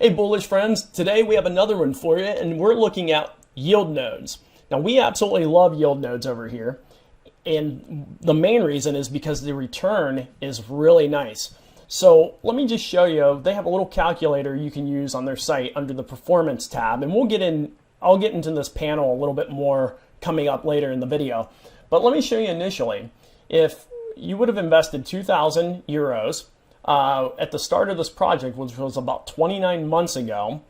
Hey bullish friends, today we have another one for you and we're looking at yield nodes. Now we absolutely love yield nodes over here, and the main reason is because the return is really nice. So let me just show you, they have a little calculator you can use on their site under the performance tab, and I'll get into this panel a little bit more coming up later in the video. But let me show you initially, if you would have invested 2,000 euros at the start of this project, which was about 29 months ago,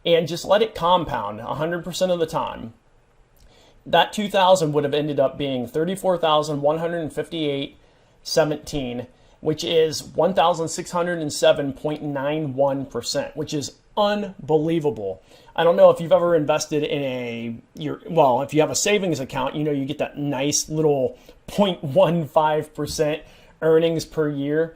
and just let it compound 100% of the time, that 2,000 would have ended up being 34,158.17, which is 1,607.91%, which is unbelievable. I don't know if you've ever invested in if you have a savings account, you know you get that nice little 0.15% earnings per year.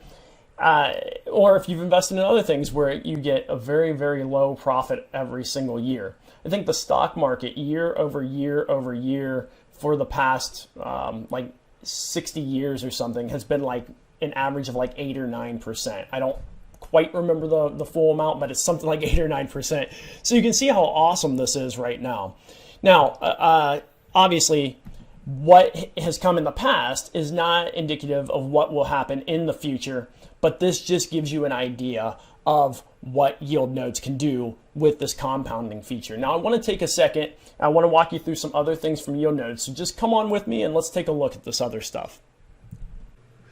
Or if you've invested in other things where you get a very, very low profit every single year. I think the stock market year over year over year for the past like 60 years or something has been like an average of like 8 or 9%. I don't quite remember the full amount, but it's something like 8 or 9%. So you can see how awesome this is right now. Now, obviously, what has come in the past is not indicative of what will happen in the future, but this just gives you an idea of what yield nodes can do with this compounding feature. Now I want to take a second, I want to walk you through some other things from yield nodes. So just come on with me and let's take a look at this other stuff.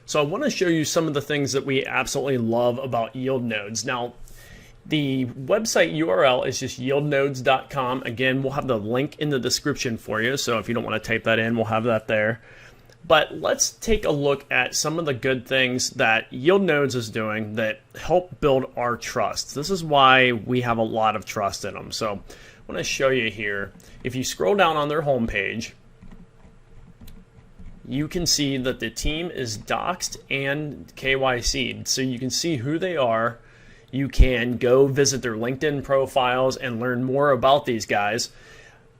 So I want to show you some of the things that we absolutely love about yield nodes. Now, the website URL is just yieldnodes.com. Again, we'll have the link in the description for you. So if you don't want to type that in, we'll have that there. But let's take a look at some of the good things that yield nodes is doing that help build our trust. This is why we have a lot of trust in them. So I want to show you here. If you scroll down on their homepage, you can see that the team is doxed and KYC'd. So you can see who they are. You can go visit their LinkedIn profiles and learn more about these guys.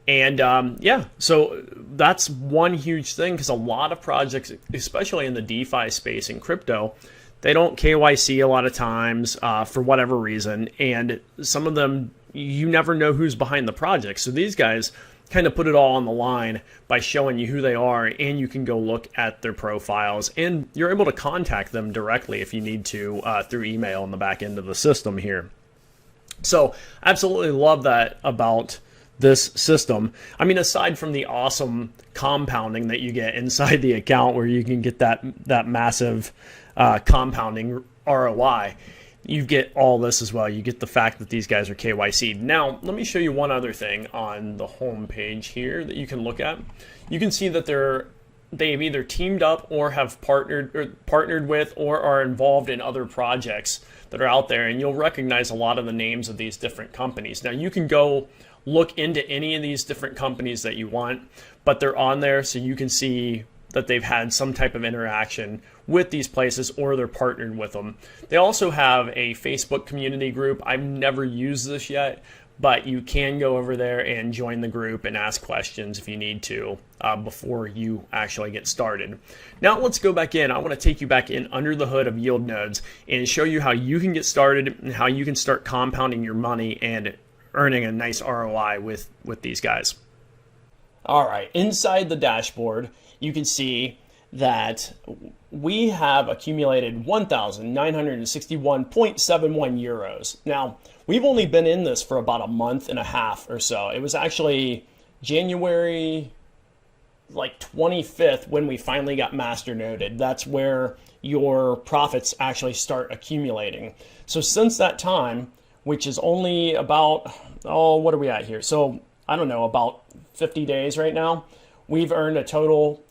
And yeah, so that's one huge thing, because a lot of projects, especially in the DeFi space in crypto, they don't KYC a lot of times for whatever reason. And some of them, you never know who's behind the project. So these guys kind of put it all on the line by showing you who they are, and you can go look at their profiles, and you're able to contact them directly if you need to through email in the back end of the system here. So absolutely love that about this system. I mean, aside from the awesome compounding that you get inside the account, where you can get that massive compounding ROI, you get all this as well. You get the fact that these guys are KYC'd. Now, let me show you one other thing on the home page here that you can look at. You can see that they've either teamed up or have partnered with or are involved in other projects that are out there, and you'll recognize a lot of the names of these different companies. Now, you can go look into any of these different companies that you want, but they're on there so you can see that they've had some type of interaction with these places or they're partnered with them. They also have a Facebook community group. I've never used this yet, but you can go over there and join the group and ask questions if you need to before you actually get started. Now let's go back in. I want to take you back in under the hood of yield nodes and show you how you can get started and how you can start compounding your money and earning a nice ROI with these guys. All right, inside the dashboard, you can see that we have accumulated 1,961.71 euros. Now, we've only been in this for about a month and a half or so. It was actually January like 25th when we finally got master noded. That's where your profits actually start accumulating. So since that time, which is only about, what are we at here? So I don't know, about 50 days right now, we've earned a total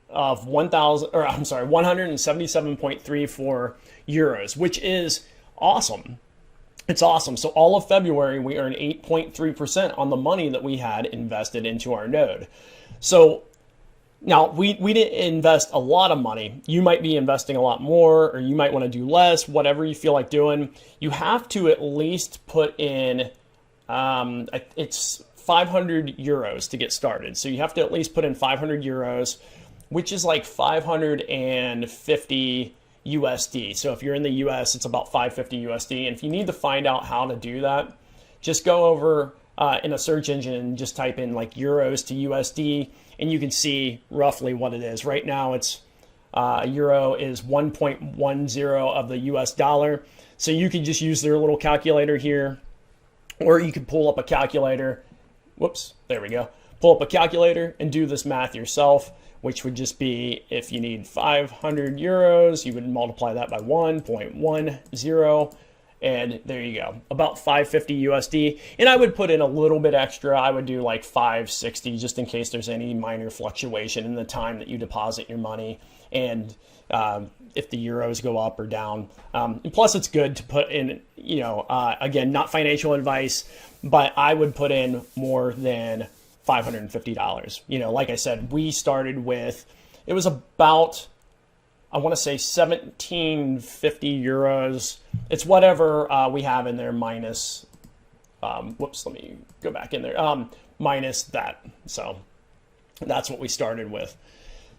of 177.34 euros, which is awesome. It's awesome. So all of February, we earned 8.3% on the money that we had invested into our node. So now we didn't invest a lot of money. You might be investing a lot more, or you might want to do less, whatever you feel like doing. You have to at least put in, it's 500 euros to get started. So you have to at least put in 500 euros, which is like 550 USD. So if you're in the US, it's about 550 USD. And if you need to find out how to do that, just go over in a search engine and just type in like euros to USD, and you can see roughly what it is. Right now, it's euro is 1.10 of the US dollar. So you can just use their little calculator here, or you could pull up a calculator. Whoops, there we go. Pull up a calculator and do this math yourself, which would just be, if you need 500 euros, you would multiply that by 1.10, and there you go, about 550 USD. And I would put in a little bit extra. I would do like 560, just in case there's any minor fluctuation in the time that you deposit your money, and if the euros go up or down. And plus, it's good to put in, again, not financial advice, but I would put in more than $550. Like I said, we started with, it was about, I want to say 1750 euros. It's whatever we have in there minus, whoops, let me go back in there, minus that. So that's what we started with.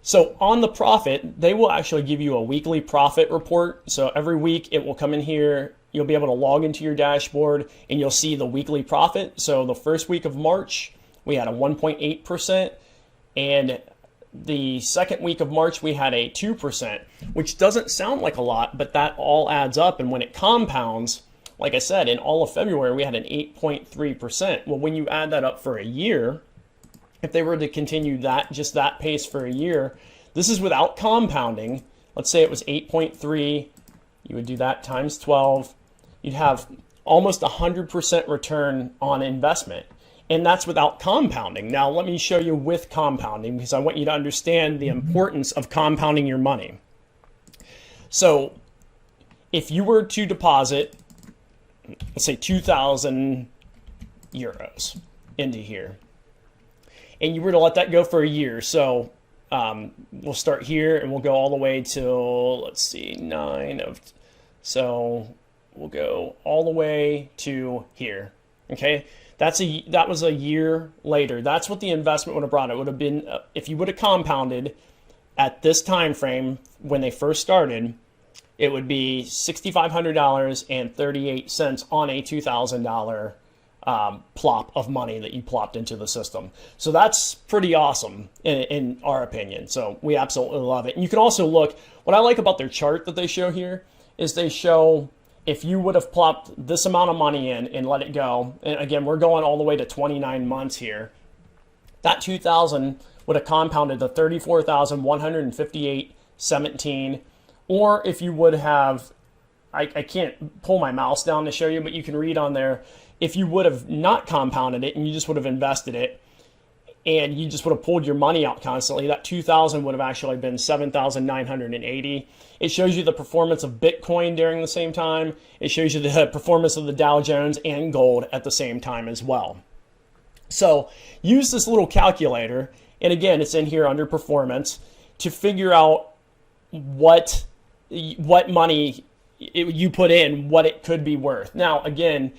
So on the profit, they will actually give you a weekly profit report. So every week it will come in here. You'll be able to log into your dashboard and you'll see the weekly profit. So the first week of March, we had a 1.8%, and the second week of March, we had a 2%, which doesn't sound like a lot, but that all adds up. And when it compounds, like I said, in all of February, we had an 8.3%. Well, when you add that up for a year, if they were to continue just that pace for a year, this is without compounding. Let's say it was 8.3, you would do that times 12. You'd have almost 100% return on investment. And that's without compounding. Now, let me show you with compounding, because I want you to understand the importance of compounding your money. So if you were to deposit, let's say 2,000 euros into here, and you were to let that go for a year. So we'll start here and we'll go all the way till, let's see, so we'll go all the way to here, okay? That was a year later. That's what the investment would have brought. It would have been, if you would have compounded at this time frame when they first started, it would be $6,500.38 on a $2,000 plop of money that you plopped into the system. So that's pretty awesome in our opinion. So we absolutely love it. And you can also look, what I like about their chart that they show here is they show, if you would have plopped this amount of money in and let it go, and again, we're going all the way to 29 months here, that 2,000 would have compounded to 34,158.17. Or if you would have, I can't pull my mouse down to show you, but you can read on there, if you would have not compounded it and you just would have invested it, and you just would have pulled your money out constantly, that 2,000 would have actually been 7,980. It shows you the performance of Bitcoin during the same time. It shows you the performance of the Dow Jones and gold at the same time as well. So use this little calculator, and again, it's in here under performance, to figure out what money you put in, what it could be worth. Now, again,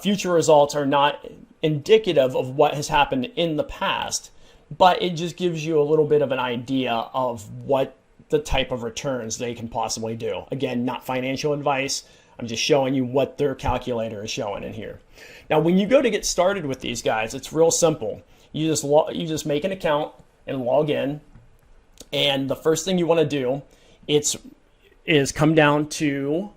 future results are not indicative of what has happened in the past, but it just gives you a little bit of an idea of what the type of returns they can possibly do. Again, not financial advice. I'm just showing you what their calculator is showing in here. Now, when you go to get started with these guys, it's real simple. You just make an account and log in, and the first thing you want to do is come down to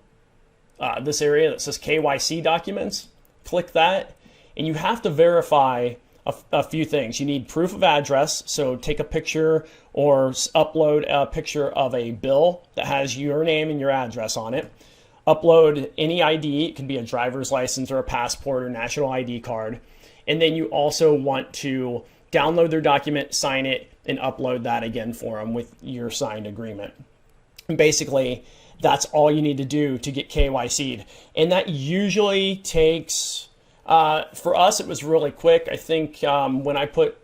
this area that says KYC documents. Click that, and you have to verify a few things. You need proof of address, so take a picture or upload a picture of a bill that has your name and your address on it. Upload any ID. It can be a driver's license or a passport or national ID card. And then you also want to download their document, sign it, and upload that again for them with your signed agreement. And basically, that's all you need to do to get KYC'd. And that usually takes, for us, it was really quick. I think when I put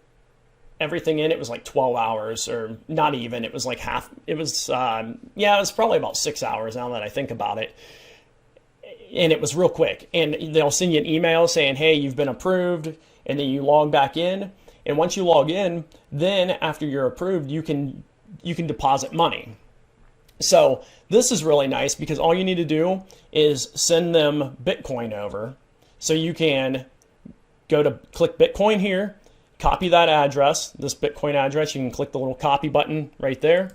everything in, it was like 12 hours, or not even. It was like half. It was, it was probably about 6 hours now that I think about it. And it was real quick. And they'll send you an email saying, hey, you've been approved. And then you log back in. And once you log in, then after you're approved, you can deposit money. So this is really nice because all you need to do is send them Bitcoin over. So you can click Bitcoin here, copy that address, this Bitcoin address. You can click the little copy button right there.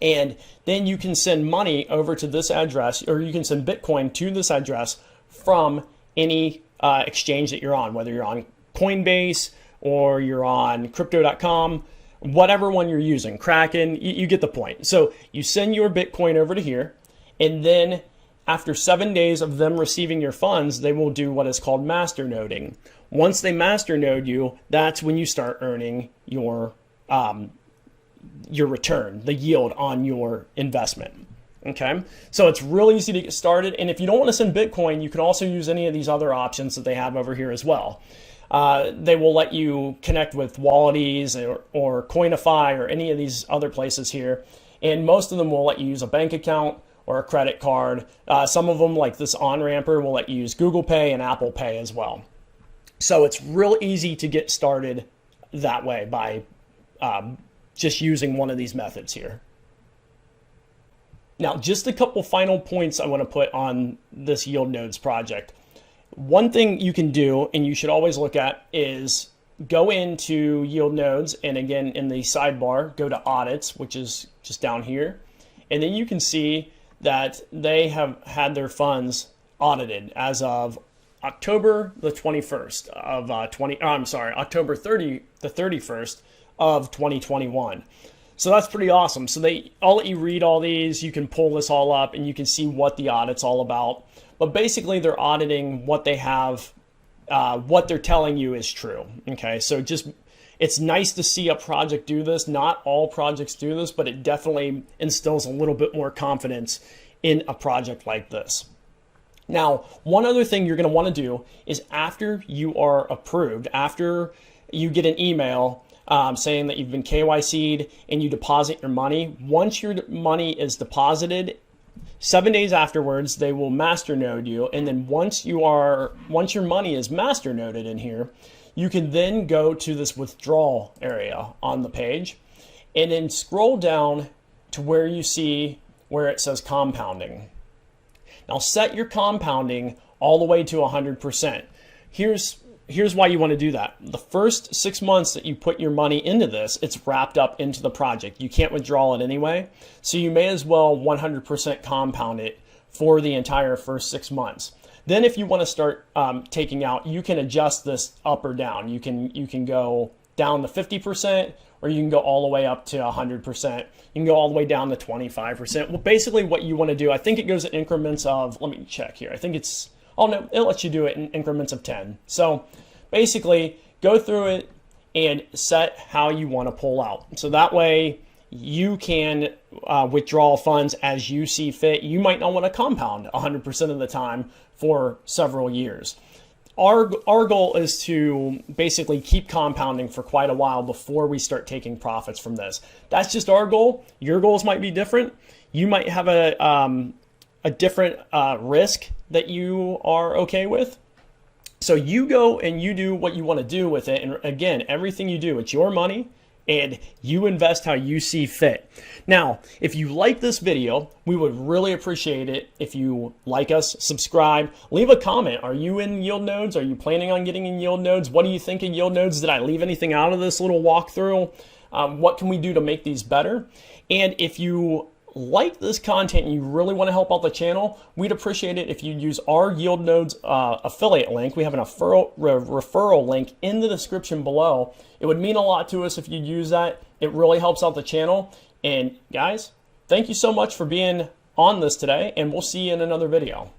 And then you can send money over to this address, or you can send Bitcoin to this address from any exchange that you're on, whether you're on Coinbase or you're on crypto.com, whatever one you're using, Kraken, you get the point. So you send your Bitcoin over to here, and then after 7 days of them receiving your funds, they will do what is called master noding. Once they master node you, that's when you start earning your return, the yield on your investment. Okay, so it's really easy to get started. And if you don't want to send Bitcoin, you can also use any of these other options that they have over here as well. They will let you connect with Walleties or Coinify or any of these other places here. And most of them will let you use a bank account or a credit card. Some of them, like this on-ramper, will let you use Google Pay and Apple Pay as well. So it's real easy to get started that way by just using one of these methods here. Now, just a couple final points I want to put on this Yield Nodes project. One thing you can do, and you should always look at, is go into Yield Nodes, and again, in the sidebar, go to Audits, which is just down here. And then you can see that they have had their funds audited as of October the 21st of October 31st of 2021. So that's pretty awesome. So I'll let you read all these. You can pull this all up and you can see what the audit's all about. But basically they're auditing what they have, what they're telling you is true. Okay, so it's nice to see a project do this. Not all projects do this, but it definitely instills a little bit more confidence in a project like this. Now, one other thing you're going to want to do is after you are approved, after you get an email saying that you've been KYC'd and you deposit your money, once your money is deposited, 7 days afterwards, they will master node you. And then once your money is master noded in here, you can then go to this withdrawal area on the page and then scroll down to where you see where it says compounding. Now set your compounding all the way to 100%. Here's why you want to do that. The first 6 months that you put your money into this, it's wrapped up into the project. You can't withdraw it anyway. So you may as well 100% compound it for the entire first 6 months. Then if you want to start taking out, you can adjust this up or down. You can go down to 50%, or you can go all the way up to 100%. You can go all the way down to 25%. Well, basically what you want to do, I think it goes in increments of, let me check here. I think it's, oh no, it lets you do it in increments of 10. So basically go through it and set how you want to pull out. So that way you can withdraw funds as you see fit. You might not want to compound 100% of the time for several years. Our goal is to basically keep compounding for quite a while before we start taking profits from this. That's just our goal. Your goals might be different. You might have a different risk that you are okay with. So you go and you do what you want to do with it. And again, everything you do, it's your money and you invest how you see fit. Now, if you like this video, we would really appreciate it if you like us, subscribe, leave a comment. Are you in Yield Nodes? Are you planning on getting in Yield Nodes? What do you think of Yield Nodes? Did I leave anything out of this little walkthrough? What can we do to make these better? And if you like this content and you really want to help out the channel, we'd appreciate it if you use our Yield Nodes affiliate link. We have an referral link in the description below. It would mean a lot to us if you use that. It really helps out the channel. And guys, thank you so much for being on this today, and we'll see you in another video.